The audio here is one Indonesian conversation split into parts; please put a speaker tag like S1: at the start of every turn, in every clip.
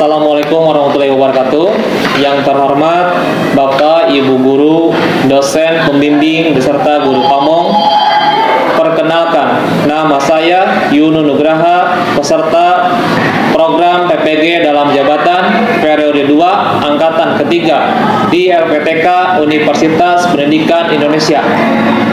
S1: Assalamualaikum warahmatullahi wabarakatuh. Yang terhormat Bapak, Ibu Guru, dosen, pembimbing, beserta guru pamong. Perkenalkan, nama saya Yunu Nugraha, peserta program PPG dalam jabatan periode 2 angkatan ketiga di LPTK Universitas Pendidikan Indonesia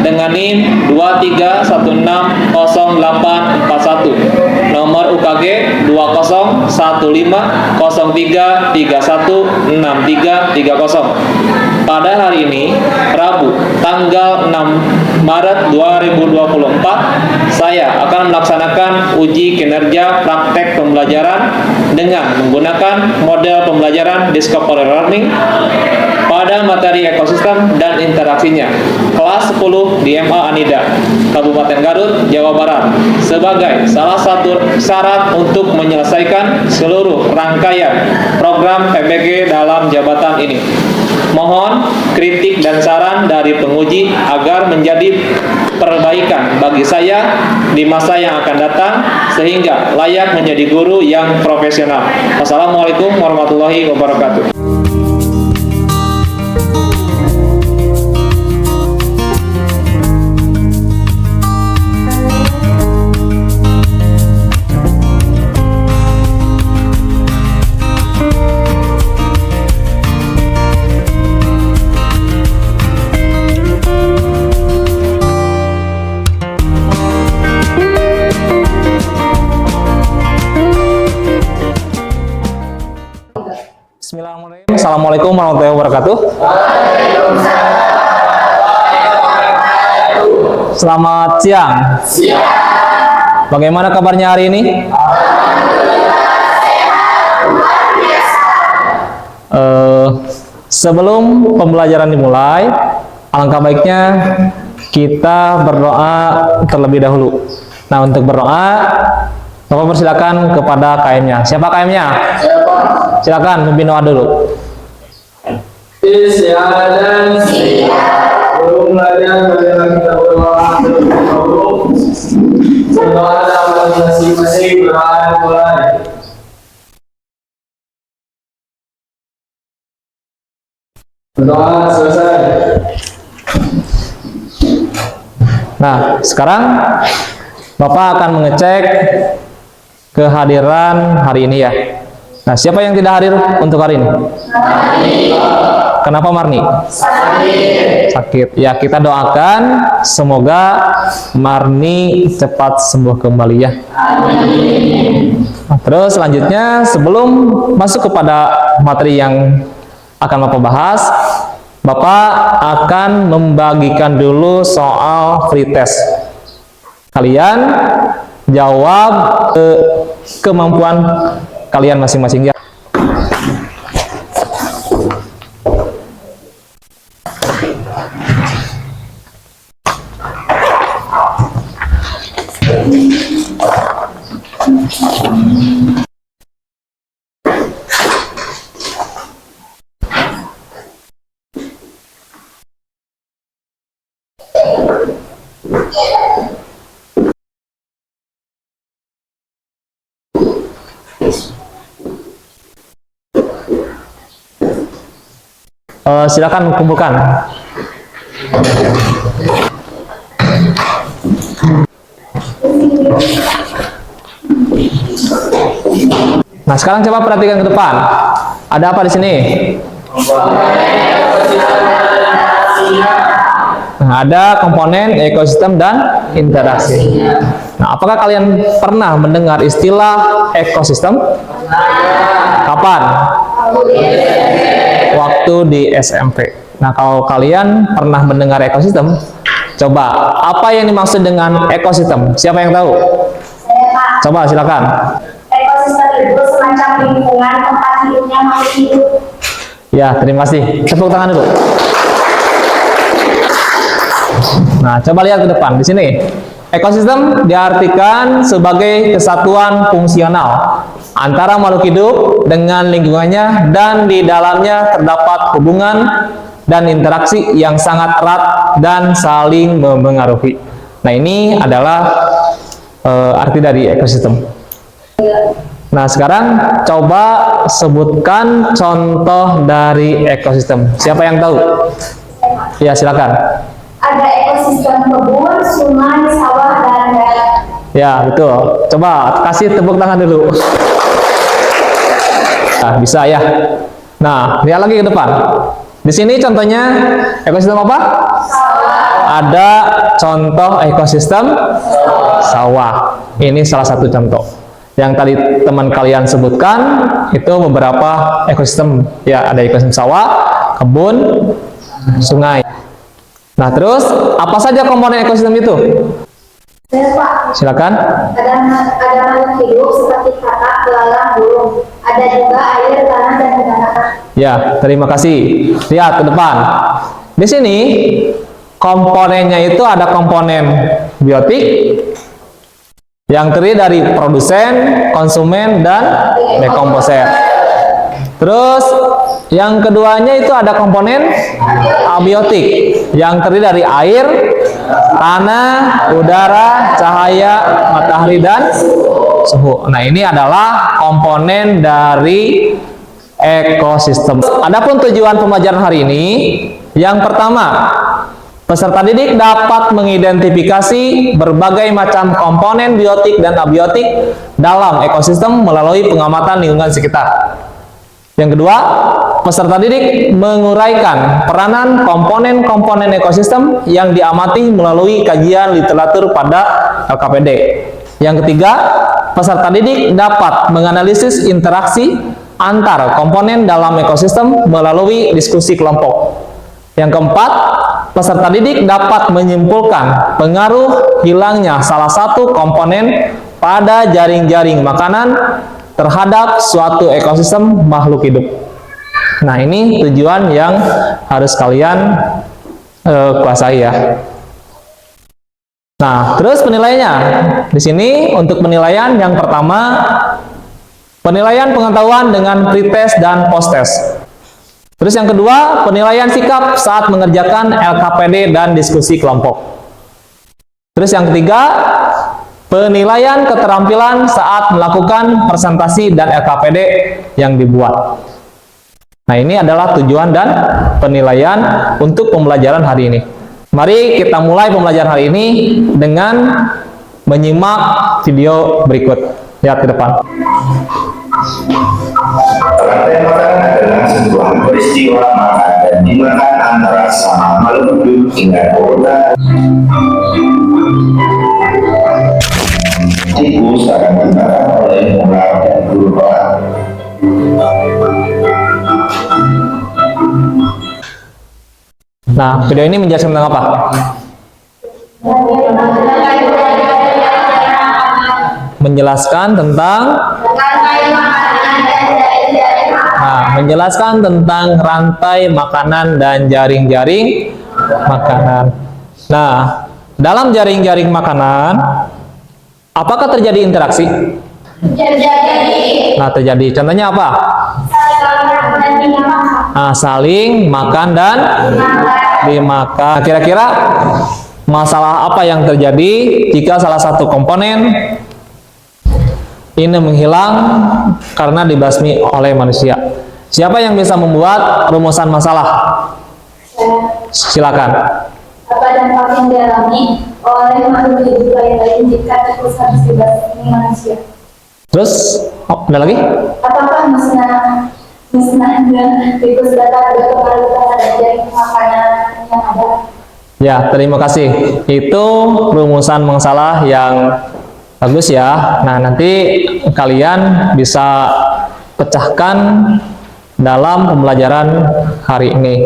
S1: dengan NIM 23160841, nomor UKG 201103316330. Pada hari ini, Rabu, tanggal 6 Maret 2024, saya akan melaksanakan uji kinerja praktek pembelajaran dengan menggunakan model pembelajaran Discovery Learning pada materi ekosistem dan interaksinya, kelas 10 di MA Anida, Kabupaten Garut, Jawa Barat, sebagai salah satu syarat untuk menyelesaikan seluruh rangkaian program PPG dalam jabatan ini. Mohon kritik dan saran dari penguji agar menjadi perbaikan bagi saya di masa yang akan datang sehingga layak menjadi guru yang profesional. Wassalamualaikum warahmatullahi wabarakatuh. Bismillahirrahmanirrahim. Assalamualaikum warahmatullahi wabarakatuh. Selamat siang. Bagaimana kabarnya hari ini? Sebelum pembelajaran dimulai, alangkah baiknya kita berdoa terlebih dahulu. Nah, untuk berdoa, Bapak persilakan kepada KM-nya. Siapa KM-nya? Silakan memimpin doa dulu.
S2: Berdoa selesai.
S1: Nah, sekarang Bapak akan mengecek kehadiran hari ini ya. Nah, siapa yang tidak hadir untuk hari ini? Kenapa Marni? Sakit. Ya, kita doakan semoga Marni cepat sembuh kembali ya. Nah, terus selanjutnya sebelum masuk kepada materi yang akan Bapak bahas, Bapak akan membagikan dulu soal free test. Kalian jawab kemampuan kalian masing-masing ya. Silakan kumpulkan. Nah, sekarang coba perhatikan ke depan. Ada apa di sini? Nah, ada komponen ekosistem dan interaksi. Nah, apakah kalian pernah mendengar istilah ekosistem? Kapan? Waktu di SMP. Nah, kalau kalian pernah mendengar ekosistem, coba apa yang dimaksud dengan ekosistem? Siapa yang tahu? Coba silakan.
S3: Ekosistem itu semacam lingkungan tempat hidupnya makhluk hidup.
S1: Ya, terima kasih. Tepuk tangan dulu. Nah, coba lihat ke depan di sini. Ekosistem diartikan sebagai kesatuan fungsional antara makhluk hidup dengan lingkungannya, dan di dalamnya terdapat hubungan dan interaksi yang sangat erat dan saling mempengaruhi. Nah, ini adalah arti dari ekosistem.
S4: Nah, sekarang coba sebutkan contoh dari ekosistem. Siapa yang tahu? Ya, silakan.
S3: Ada ekosistem kebun, sungai, sawah, dan darat.
S4: Ya, betul. Coba kasih tepuk tangan dulu. Nah, bisa ya. Nah, lihat lagi ke depan. Di sini contohnya ekosistem apa? Ada contoh ekosistem sawah. Ini salah satu contoh. Yang tadi teman kalian sebutkan itu beberapa ekosistem. Ya, ada ekosistem sawah, kebun, sungai. Nah, terus apa saja komponen ekosistem itu?
S3: Pak,
S4: Silakan.
S3: ada makhluk hidup seperti katak, belalang, burung. Ada juga air, tanah, dan udara.
S4: Ya, terima kasih. Lihat ke depan. Di sini komponennya itu ada komponen biotik yang terdiri dari produsen, konsumen, dan dekomposer. Terus yang keduanya itu ada komponen abiotik yang terdiri dari air, tanah, udara, cahaya, matahari, dan suhu. Nah, ini adalah komponen dari ekosistem. Adapun tujuan pembelajaran hari ini, yang pertama, peserta didik dapat mengidentifikasi berbagai macam komponen biotik dan abiotik dalam ekosistem melalui pengamatan lingkungan sekitar. Yang kedua, peserta didik menguraikan peranan komponen-komponen ekosistem yang diamati melalui kajian literatur pada LKPD. Yang ketiga, peserta didik dapat menganalisis interaksi antar komponen dalam ekosistem melalui diskusi kelompok. Yang keempat, peserta didik dapat menyimpulkan pengaruh hilangnya salah satu komponen pada jaring-jaring makanan terhadap suatu ekosistem makhluk hidup. Nah, ini tujuan yang harus kalian kuasai ya. Nah, terus penilaiannya. Di sini untuk penilaian yang pertama, penilaian pengetahuan dengan pretest dan posttest. Terus yang kedua, penilaian sikap saat mengerjakan LKPD dan diskusi kelompok. Terus yang ketiga, penilaian keterampilan saat melakukan presentasi dan LKPD yang dibuat. Nah, ini adalah tujuan dan penilaian untuk pembelajaran hari ini. Mari kita mulai pembelajaran hari ini dengan menyimak video berikut. Lihat ke depan.
S5: Rantai makanan adalah sebuah peristiwa makan dan dimakan antara sama makhluk hidup hingga korban. Tikus akan dimakan oleh ular dan kurban.
S4: Nah, video ini menjelaskan tentang apa? Menjelaskan tentang menjelaskan tentang rantai makanan dan jaring-jaring makanan. Nah, dalam jaring-jaring makanan, apakah terjadi interaksi?
S3: Terjadi.
S4: Nah, terjadi. Contohnya apa? Saling makan dan dimakan. Kira-kira masalah apa yang terjadi jika salah satu komponen ini menghilang karena dibasmi oleh manusia? Siapa yang bisa membuat rumusan masalah? Silakan.
S3: Apa dampak yang dialami oleh makhluk hidup lain jika tikus harus dibasmi manusia?
S4: Terus, ada lagi?
S3: Apakah musnahnya tikus dapat berpengaruh terhadap jaring makanan yang ada?
S4: Ya, terima kasih. Itu rumusan masalah yang bagus ya. Nah, nanti kalian bisa pecahkan dalam pembelajaran hari ini.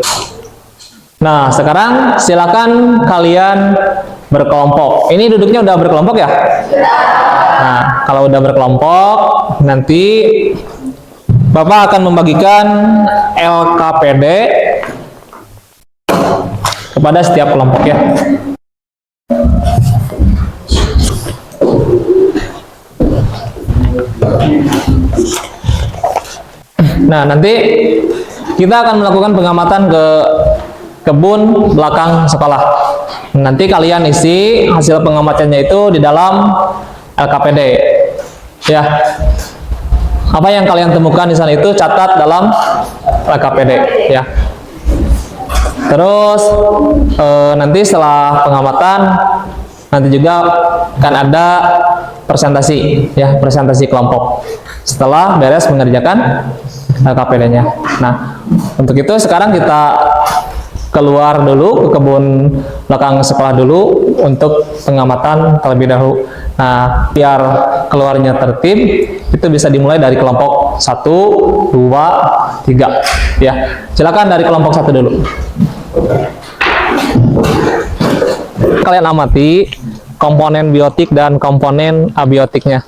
S4: Nah, sekarang silakan kalian berkelompok. Ini duduknya udah berkelompok ya? Nah, kalau udah berkelompok, nanti Bapak akan membagikan LKPD kepada setiap kelompok ya. Nah, nanti kita akan melakukan pengamatan ke kebun belakang sekolah. Nanti kalian isi hasil pengamatannya itu di dalam LKPD. Ya. Apa yang kalian temukan di sana itu catat dalam LKPD ya. Terus nanti setelah pengamatan nanti juga akan ada presentasi ya, presentasi kelompok setelah beres mengerjakan LKPD-nya. Nah, untuk itu sekarang kita keluar dulu ke kebun belakang sekolah dulu untuk pengamatan terlebih dahulu. Nah, biar keluarnya tertib, itu bisa dimulai dari kelompok 1, 2, 3 ya. Silakan dari kelompok 1 dulu. Kalian amati komponen biotik dan komponen abiotiknya.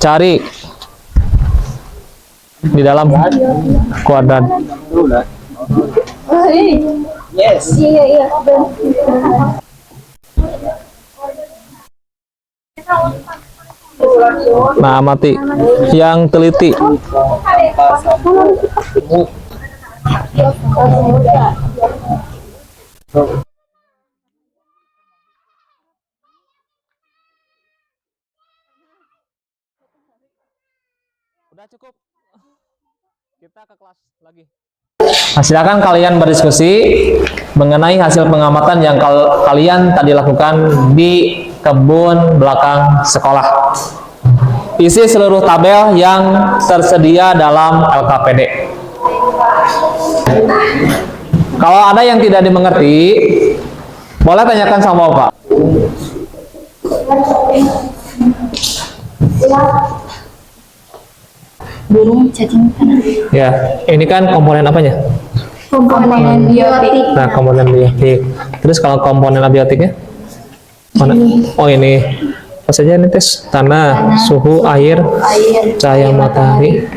S4: Cari di dalam kuadran.
S3: Yes. Iya.
S4: Nah, amati yang teliti. Udah cukup. Kita ke kelas lagi. Nah, silakan kalian berdiskusi mengenai hasil pengamatan yang kalian tadi lakukan di kebun belakang sekolah. Isi seluruh tabel yang tersedia dalam LKPD. Kalau ada yang tidak dimengerti, boleh tanyakan sama Bapak.
S3: Burung cacing tanah.
S4: Ya, ini kan komponen apanya?
S3: Komponen biotik.
S4: Nah, komponen biotik. Terus kalau komponen abiotiknya? Mana? Oh, ini. Apa saja ini tes? Tanah, suhu, air, cahaya matahari,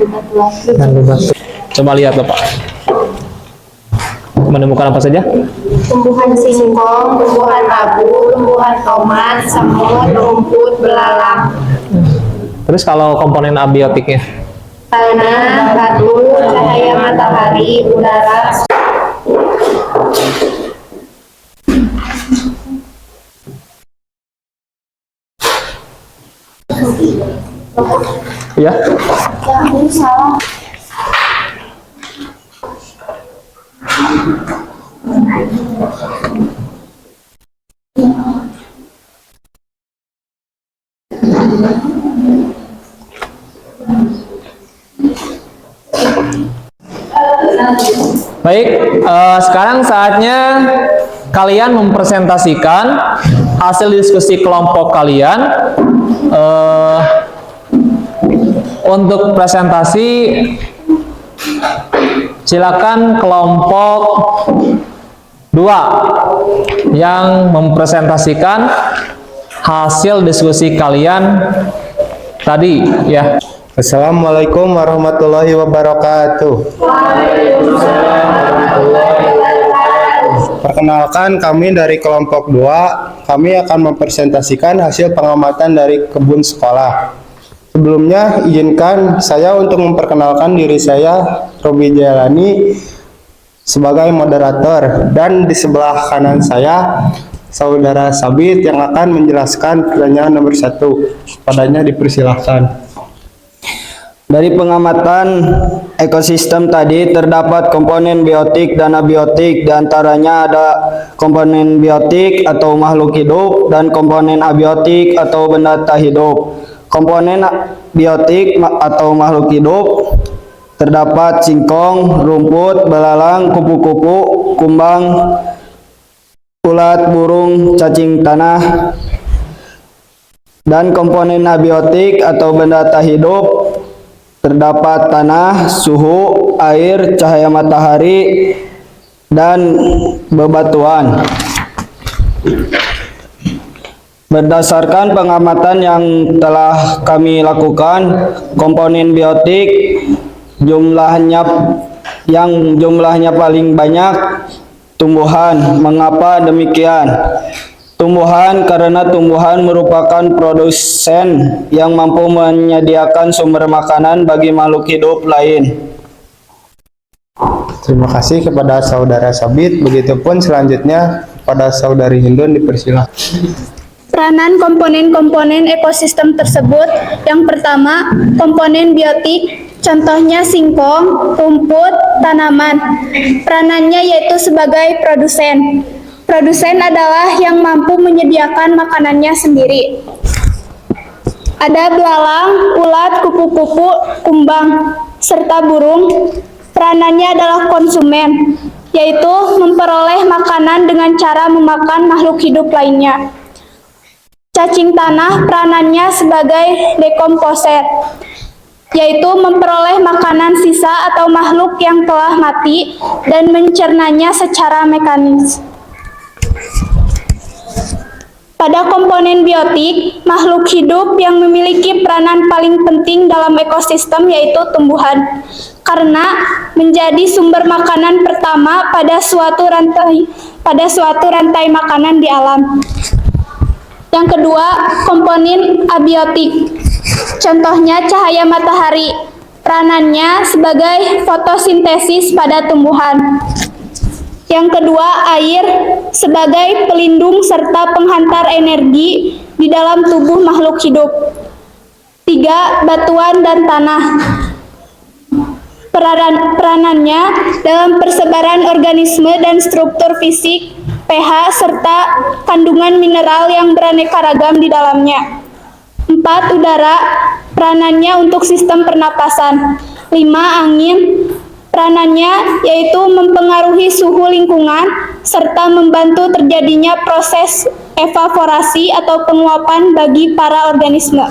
S4: dan batu. Coba lihat Bapak. Menemukan apa saja?
S3: Tumbuhan singkong, tumbuhan labu, tumbuhan tomat, semut, rumput, belalang.
S4: Terus kalau komponen abiotiknya?
S3: Tanah, batu, cahaya matahari, udara.
S4: Ya.
S3: Salah.
S4: Baik, sekarang saatnya kalian mempresentasikan hasil diskusi kelompok kalian. Untuk presentasi, silakan kelompok 2 yang mempresentasikan hasil diskusi kalian tadi ya.
S6: Assalamualaikum warahmatullahi wabarakatuh. Perkenalkan, kami dari kelompok 2, kami akan mempresentasikan hasil pengamatan dari kebun sekolah. Sebelumnya, izinkan saya untuk memperkenalkan diri saya, Robi Jailani, sebagai moderator. Dan di sebelah kanan saya, Saudara Sabit yang akan menjelaskan pertanyaan nomor 1. Padanya dipersilahkan.
S7: Dari pengamatan ekosistem tadi terdapat komponen biotik dan abiotik, diantaranya ada komponen biotik atau makhluk hidup dan komponen abiotik atau benda tak hidup. Komponen biotik atau makhluk hidup terdapat singkong, rumput, belalang, kupu-kupu, kumbang, ulat, burung, cacing tanah. Dan komponen abiotik atau benda tak hidup terdapat tanah, suhu, air, cahaya matahari, dan bebatuan. Berdasarkan pengamatan yang telah kami lakukan, komponen biotik jumlahnya paling banyak tumbuhan. Mengapa demikian? Tumbuhan karena tumbuhan merupakan produsen yang mampu menyediakan sumber makanan bagi makhluk hidup lain.
S6: Terima kasih kepada Saudara Sabit. Begitupun selanjutnya kepada Saudari Hindun dipersilahkan.
S3: Peranan komponen-komponen ekosistem tersebut, yang pertama, komponen biotik, contohnya singkong, rumput, tanaman. Peranannya yaitu sebagai produsen. Produsen adalah yang mampu menyediakan makanannya sendiri. Ada belalang, ulat, kupu-kupu, kumbang, serta burung. Peranannya adalah konsumen, yaitu memperoleh makanan dengan cara memakan makhluk hidup lainnya. Cacing tanah peranannya sebagai dekomposer, yaitu memperoleh makanan sisa atau makhluk yang telah mati dan mencernanya secara mekanis. Pada komponen biotik, makhluk hidup yang memiliki peranan paling penting dalam ekosistem yaitu tumbuhan, karena menjadi sumber makanan pertama pada suatu rantai makanan di alam. Yang kedua, komponen abiotik. Contohnya cahaya matahari. Peranannya sebagai fotosintesis pada tumbuhan. Yang kedua, air sebagai pelindung serta penghantar energi di dalam tubuh makhluk hidup. 3. Batuan dan tanah. Peranannya dalam persebaran organisme dan struktur fisik, pH, serta kandungan mineral yang beraneka ragam di dalamnya. 4. Udara, peranannya untuk sistem pernapasan. 5. Angin, peranannya yaitu mempengaruhi suhu lingkungan serta membantu terjadinya proses evaporasi atau penguapan bagi para organisme.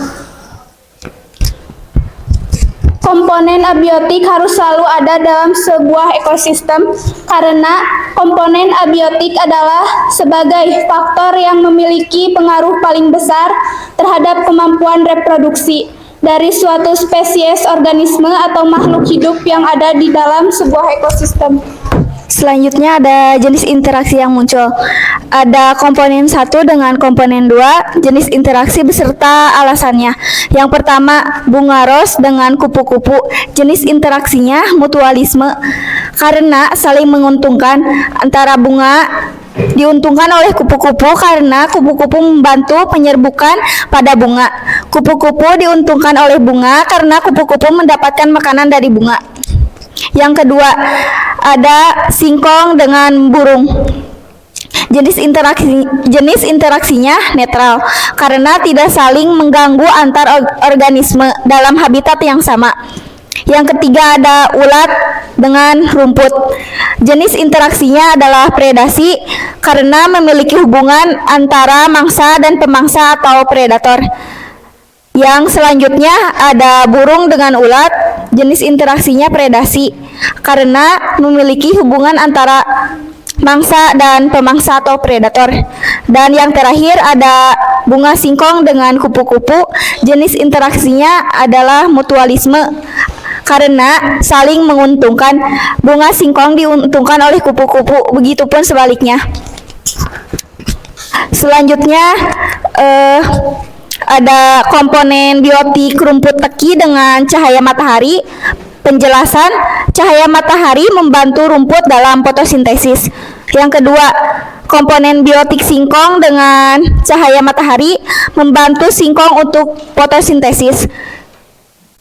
S3: Komponen abiotik harus selalu ada dalam sebuah ekosistem karena komponen abiotik adalah sebagai faktor yang memiliki pengaruh paling besar terhadap kemampuan reproduksi dari suatu spesies organisme atau makhluk hidup yang ada di dalam sebuah ekosistem. Selanjutnya ada jenis interaksi yang muncul. Ada komponen 1 dengan komponen 2, jenis interaksi beserta alasannya. Yang pertama, bunga ros dengan kupu-kupu. Jenis interaksinya mutualisme karena saling menguntungkan. Antara bunga diuntungkan oleh kupu-kupu karena kupu-kupu membantu penyerbukan pada bunga. Kupu-kupu diuntungkan oleh bunga karena kupu-kupu mendapatkan makanan dari bunga. Yang kedua, ada singkong dengan burung. Jenis interaksinya netral karena tidak saling mengganggu antar organisme dalam habitat yang sama. Yang ketiga, ada ulat dengan rumput. Jenis interaksinya adalah predasi karena memiliki hubungan antara mangsa dan pemangsa atau predator. Yang selanjutnya ada burung dengan ulat. Jenis interaksinya predasi karena memiliki hubungan antara mangsa dan pemangsa atau predator. Dan yang terakhir ada bunga singkong dengan kupu-kupu. Jenis interaksinya adalah mutualisme karena saling menguntungkan. Bunga singkong diuntungkan oleh kupu-kupu, begitupun sebaliknya. Selanjutnya ada komponen biotik rumput teki dengan cahaya matahari. Penjelasan, cahaya matahari membantu rumput dalam fotosintesis. Yang kedua, komponen biotik singkong dengan cahaya matahari membantu singkong untuk fotosintesis.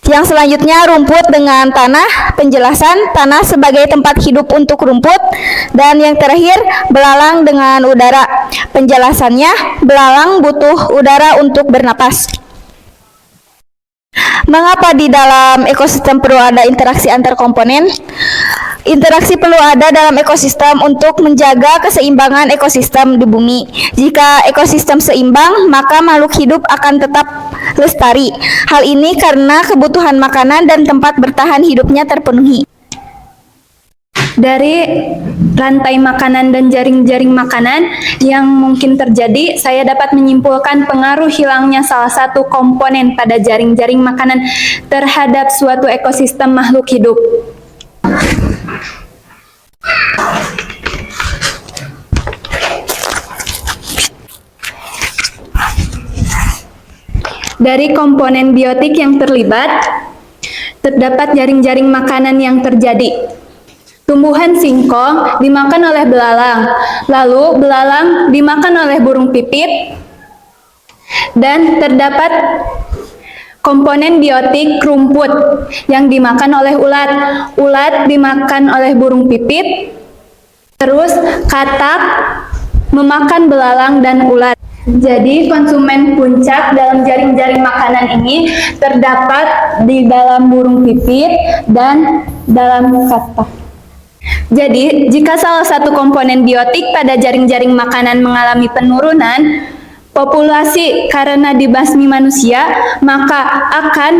S3: Yang selanjutnya, rumput dengan tanah. Penjelasan, tanah sebagai tempat hidup untuk rumput. Dan yang terakhir, belalang dengan udara. Penjelasannya, belalang butuh udara untuk bernapas. Mengapa di dalam ekosistem perlu ada interaksi antar komponen? Interaksi perlu ada dalam ekosistem untuk menjaga keseimbangan ekosistem di bumi. Jika ekosistem seimbang, maka makhluk hidup akan tetap lestari. Hal ini karena kebutuhan makanan dan tempat bertahan hidupnya terpenuhi. Dari rantai makanan dan jaring-jaring makanan yang mungkin terjadi, saya dapat menyimpulkan pengaruh hilangnya salah satu komponen pada jaring-jaring makanan terhadap suatu ekosistem makhluk hidup. Dari komponen biotik yang terlibat, terdapat jaring-jaring makanan yang terjadi. Tumbuhan singkong dimakan oleh belalang, lalu belalang dimakan oleh burung pipit, Dan terdapat komponen biotik rumput yang dimakan oleh ulat. Ulat dimakan oleh burung pipit. Terus katak memakan belalang dan ulat. Jadi konsumen puncak dalam jaring-jaring makanan ini terdapat di dalam burung pipit dan dalam katak. Jadi, jika salah satu komponen biotik pada jaring-jaring makanan mengalami penurunan populasi karena dibasmi manusia, maka akan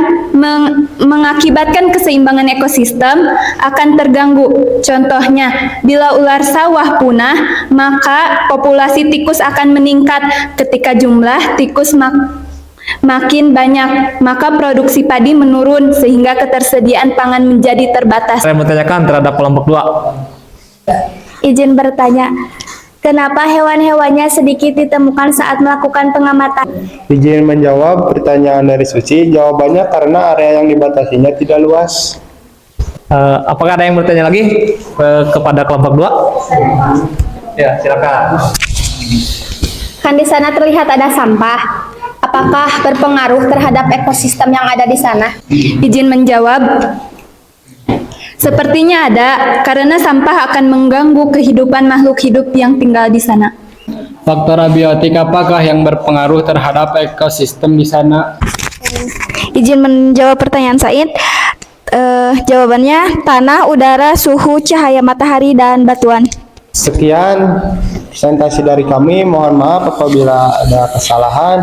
S3: mengakibatkan keseimbangan ekosistem akan terganggu. Contohnya, bila ular sawah punah, maka populasi tikus akan meningkat. Ketika jumlah tikus makin banyak, maka produksi padi menurun sehingga ketersediaan pangan menjadi terbatas.
S4: Saya mau tanyakan terhadap kelompok 2.
S3: Izin bertanya, kenapa hewan-hewannya sedikit ditemukan saat melakukan pengamatan?
S6: Izin menjawab pertanyaan dari Suci. Jawabannya karena area yang dibatasinya tidak luas.
S4: Apakah ada yang bertanya lagi kepada kelompok 2? Ya, silakan.
S3: Kan di sana terlihat ada sampah. Apakah berpengaruh terhadap ekosistem yang ada di sana? Izin menjawab. Sepertinya ada, karena sampah akan mengganggu kehidupan makhluk hidup yang tinggal di sana.
S2: Faktor abiotik apakah yang berpengaruh terhadap ekosistem di sana?
S3: Izin menjawab pertanyaan Said. Jawabannya tanah, udara, suhu, cahaya matahari, dan batuan.
S6: Sekian presentasi dari kami. Mohon maaf apabila ada kesalahan.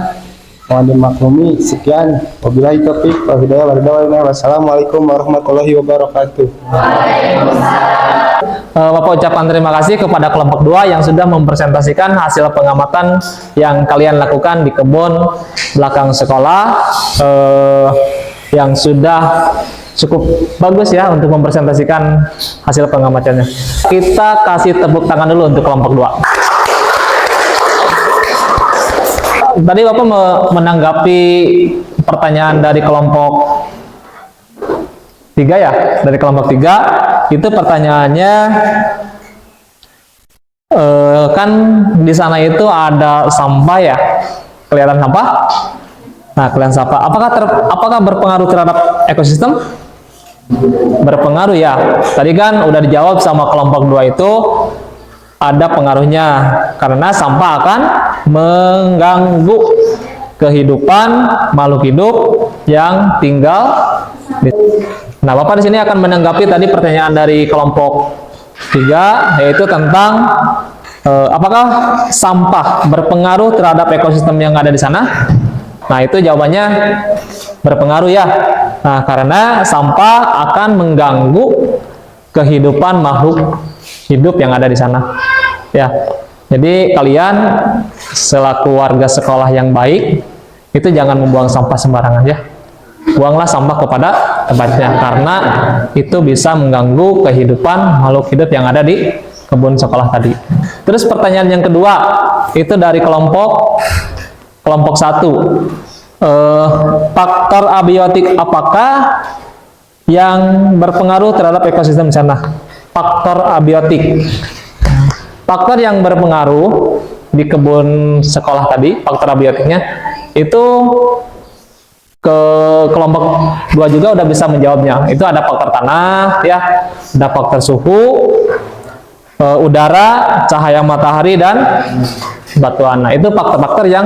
S6: Mohon dimaklumi. Sekian. Wabillahi taufiq wal hidayah. Wassalamualaikum warahmatullahi wabarakatuh.
S4: Bapak ucapkan terima kasih kepada kelompok 2 yang sudah mempresentasikan hasil pengamatan yang kalian lakukan di kebun belakang sekolah, yang sudah cukup bagus ya untuk mempresentasikan hasil pengamatannya. Kita kasih tepuk tangan dulu untuk kelompok 2. Tadi Bapak menanggapi pertanyaan dari kelompok 3 ya, dari kelompok 3 itu pertanyaannya kan di sana itu ada sampah ya, kelihatan sampah. Nah, kelihatan sampah. Apakah berpengaruh terhadap ekosistem? Berpengaruh ya. Tadi kan udah dijawab sama kelompok 2 itu ada pengaruhnya karena sampah akan mengganggu kehidupan makhluk hidup yang tinggal di. Nah, Bapak di sini akan menanggapi tadi pertanyaan dari kelompok 3, yaitu tentang apakah sampah berpengaruh terhadap ekosistem yang ada di sana? Nah, itu jawabannya berpengaruh ya. Nah, karena sampah akan mengganggu kehidupan makhluk hidup yang ada di sana. Ya. Jadi kalian selaku warga sekolah yang baik itu jangan membuang sampah sembarangan ya. Buanglah sampah kepada tempatnya karena itu bisa mengganggu kehidupan makhluk hidup yang ada di kebun sekolah tadi. Terus pertanyaan yang kedua itu dari kelompok 1. Faktor abiotik apakah yang berpengaruh terhadap ekosistem di sana? Faktor abiotik. Faktor yang berpengaruh di kebun sekolah tadi, faktor abiotiknya itu ke kelompok 2 juga udah bisa menjawabnya. Itu ada faktor tanah ya, ada faktor suhu, udara, cahaya matahari, dan batuan. Nah, itu faktor-faktor yang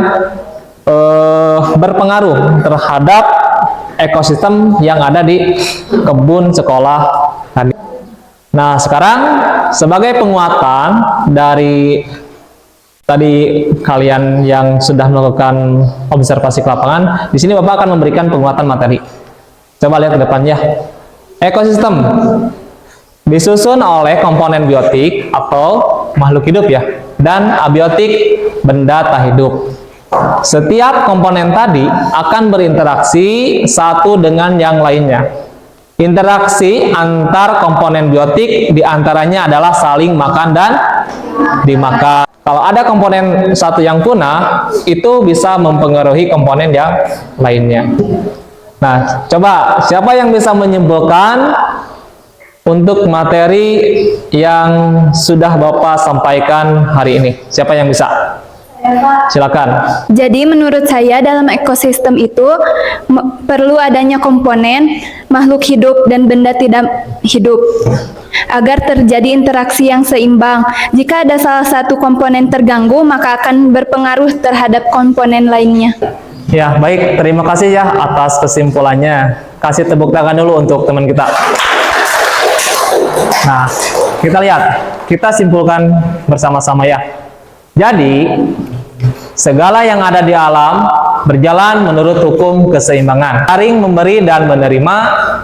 S4: berpengaruh terhadap ekosistem yang ada di kebun sekolah tadi. Nah, sekarang sebagai penguatan dari tadi kalian yang sudah melakukan observasi ke lapangan, di sini Bapak akan memberikan penguatan materi. Coba lihat ke depannya. Ekosistem disusun oleh komponen biotik atau makhluk hidup ya, dan abiotik benda tak hidup. Setiap komponen tadi akan berinteraksi satu dengan yang lainnya. Interaksi antar komponen biotik diantaranya adalah saling makan dan dimakan. Kalau ada komponen satu yang punah, itu bisa mempengaruhi komponen yang lainnya. Nah, coba siapa yang bisa menyimpulkan untuk materi yang sudah Bapak sampaikan hari ini? Siapa yang bisa? Silakan.
S3: Jadi menurut saya dalam ekosistem itu perlu adanya komponen makhluk hidup dan benda tidak hidup agar terjadi interaksi yang seimbang. Jika ada salah satu komponen terganggu, maka akan berpengaruh terhadap komponen lainnya.
S4: Ya, baik. Terima kasih ya atas kesimpulannya. Kasih tepuk tangan dulu untuk teman kita. Nah, kita lihat. Kita simpulkan bersama-sama ya. Jadi, segala yang ada di alam berjalan menurut hukum keseimbangan. Saling memberi dan menerima.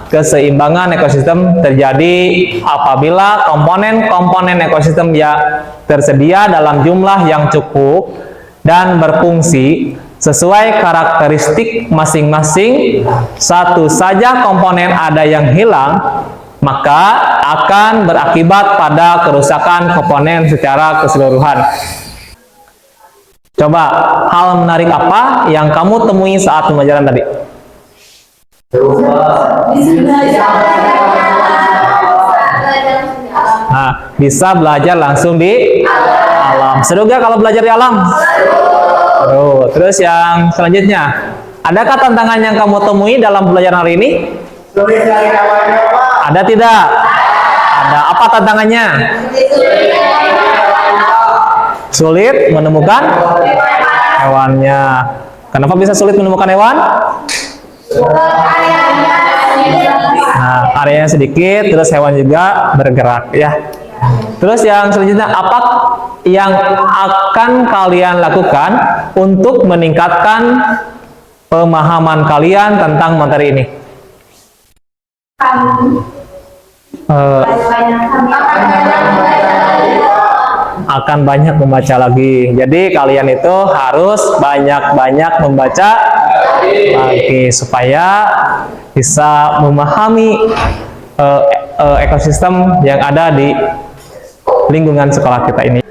S4: Keseimbangan ekosistem terjadi apabila komponen-komponen ekosistem yang tersedia dalam jumlah yang cukup dan berfungsi sesuai karakteristik masing-masing. Satu saja komponen ada yang hilang, maka akan berakibat pada kerusakan komponen secara keseluruhan. Coba, hal menarik apa yang kamu temui saat pembelajaran tadi? Nah, bisa belajar langsung di alam. Seru gak kalau belajar di alam? Seru. Terus yang selanjutnya, adakah tantangan yang kamu temui dalam pembelajaran hari ini? Ada tidak? Ada. Apa tantangannya? Sulit menemukan hewannya. Kenapa bisa sulit menemukan hewan? Nah, areanya sedikit, terus hewan juga bergerak ya. Terus yang selanjutnya, apa yang akan kalian lakukan untuk meningkatkan pemahaman kalian tentang materi ini? Akan banyak membaca lagi. Jadi kalian itu harus banyak-banyak membaca lagi supaya bisa memahami ekosistem yang ada di lingkungan sekolah kita ini.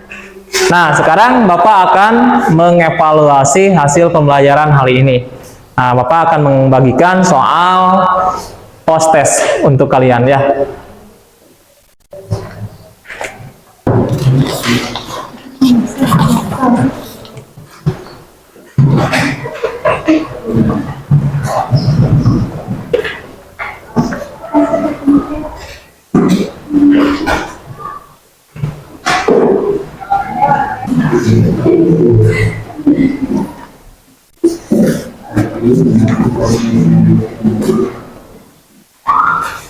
S4: Nah, sekarang Bapak akan mengevaluasi hasil pembelajaran hari ini. Nah, Bapak akan membagikan soal post test untuk kalian ya.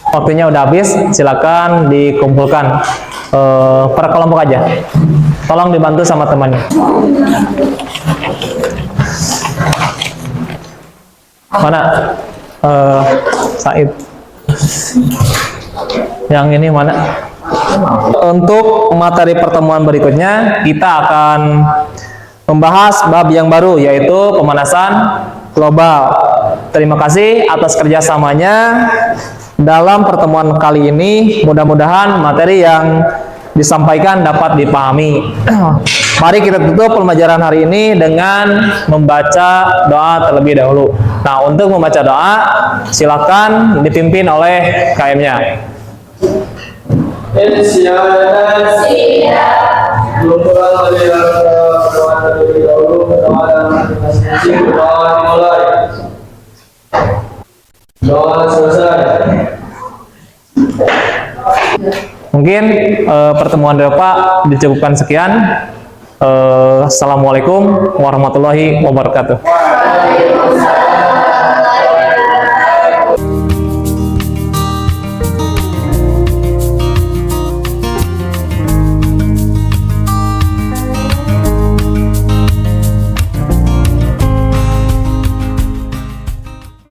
S4: Waktunya udah habis, silakan dikumpulkan per kelompok aja. Tolong dibantu sama temannya. Mana? Said. Yang ini mana? Untuk materi pertemuan berikutnya, kita akan membahas bab yang baru, yaitu pemanasan global. Terima kasih atas kerjasamanya dalam pertemuan kali ini. Mudah-mudahan materi yang disampaikan dapat dipahami. Mari kita tutup pembelajaran hari ini dengan membaca doa terlebih dahulu. Nah, untuk membaca doa, silakan dipimpin oleh KM-nya.
S8: Doa selesai.
S4: Mungkin pertemuan dari Bapak dicukupkan sekian. Assalamualaikum warahmatullahi wabarakatuh.